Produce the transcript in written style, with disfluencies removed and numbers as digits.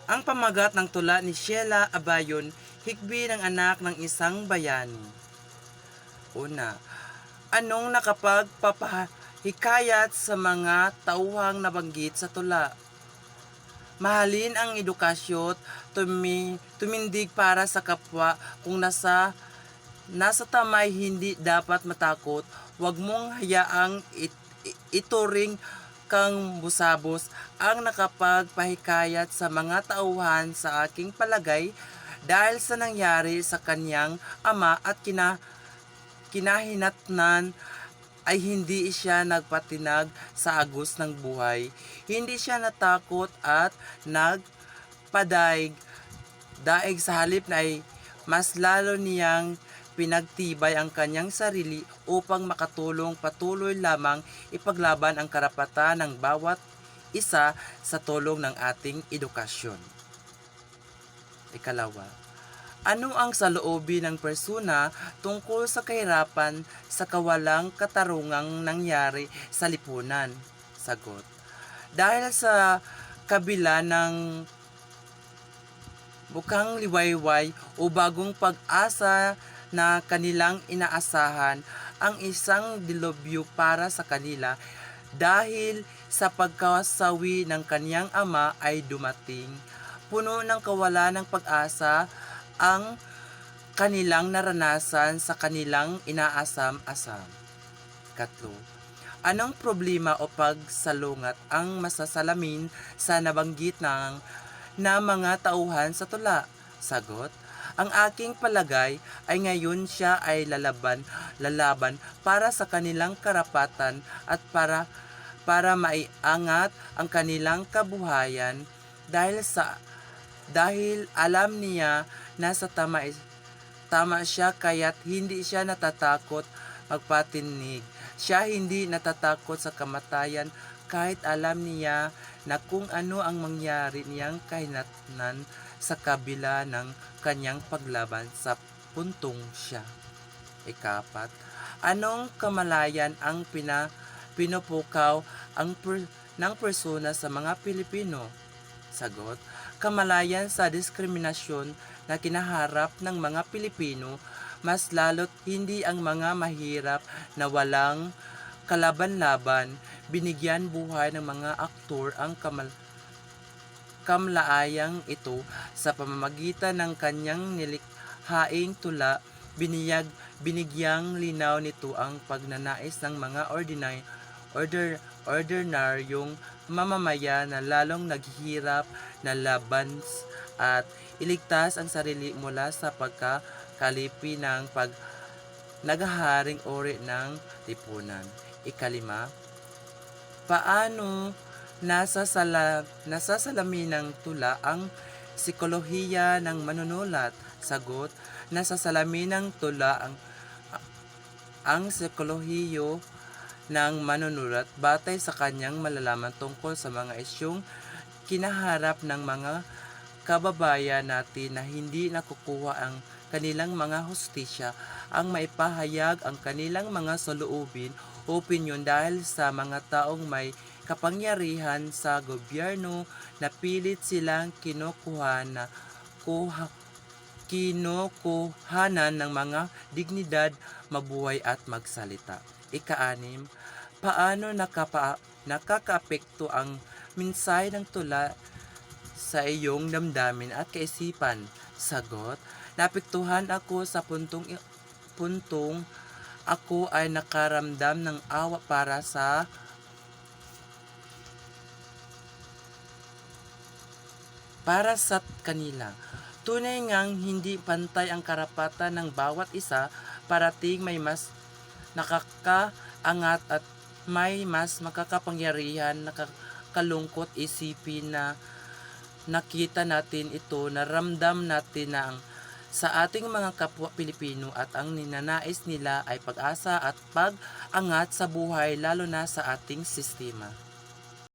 Ang pamagat ng tula ni Sheila Abayon, hikbi ng anak ng isang bayani. Una, anong nakapagpapahikayat sa mga tauhang nabanggit sa tula? Mahalin ang edukasyon, tumindig para sa kapwa kung nasa tamay hindi dapat matakot, huwag mong hayaang ituring kang busabos ang nakapagpahikayat sa mga tauhan sa aking palagay dahil sa nangyari sa kanyang ama at kinahinatnan ay hindi siya nagpatinag sa agos ng buhay. Hindi siya natakot at nagpadaig daig sa halip na ay mas lalo niyang pinagtibay ang kanyang sarili upang makatulong patuloy lamang ipaglaban ang karapatan ng bawat isa sa tulong ng ating edukasyon. Ikalawa, ano ang saloobin ng persona tungkol sa kahirapan sa kawalang katarungang nangyari sa lipunan? Sagot, dahil sa kabila ng bukang liwayway o bagong pag-asa na kanilang inaasahan, ang isang dilubyo para sa kanila dahil sa pagkasawi ng kanyang ama ay dumating. Puno ng kawalan ng pag-asa ang kanilang naranasan sa kanilang inaasam-asam. Katlo, anong problema o pagsalungat ang masasalamin sa nabanggit na mga tauhan sa tula? Sagot, ang aking palagay ay ngayon siya ay lalaban para sa kanilang karapatan at para maiangat ang kanilang kabuhayan dahil alam niya na sa tama siya kaya't hindi siya natatakot magpatinig. Siya hindi natatakot sa kamatayan kahit alam niya na kung ano ang mangyari niyang kahinatnan sa kabila ng kanyang paglaban sa puntong siya. Ikapat, anong kamalayan ang pinupukaw ng persona sa mga Pilipino? Sagot, kamalayan sa diskriminasyon na kinaharap ng mga Pilipino, mas lalo't hindi ang mga mahirap na walang kalaban-laban, binigyan buhay ng mga aktor ang kamlaayang ito sa pamamagitan ng kanyang nilikhaing tula, binigyang linaw nito ang pagnanais ng mga ordinaryong mamamayan na lalong naghihirap na laban at iligtas ang sarili mula sa pagkakalipi ng naghaharing uri ng lipunan. Ikalima, paano nasasalamin ng tula ang psikolohiya ng manunulat? Sagot, nasasalamin ng tula ang psikolohiyo ng manunulat batay sa kanyang malalaman tungkol sa mga isyong kinaharap ng mga kababayan natin na hindi nakukuha ang kanilang mga hustisya, ang maipahayag ang kanilang mga saloobin o opinyon dahil sa mga taong may kapangyarihan sa gobyerno na pilit silang kinukuhanan ng mga dignidad, mabuhay at magsalita. Ika-anim, paano nakakaapekto ang mensahe ng tula sa iyong damdamin at kaisipan? Sagot, naapektuhan ako sa puntong ako ay nakaramdam ng awa para sa kanila. Tunay ngang hindi pantay ang karapatan ng bawat isa, parating may mas nakakaangat at may mas makakapangyarihan, nakakalungkot isipin na nakita natin ito, naramdam natin na sa ating mga kapwa Pilipino at ang ninanais nila ay pag-asa at pag-angat sa buhay lalo na sa ating sistema.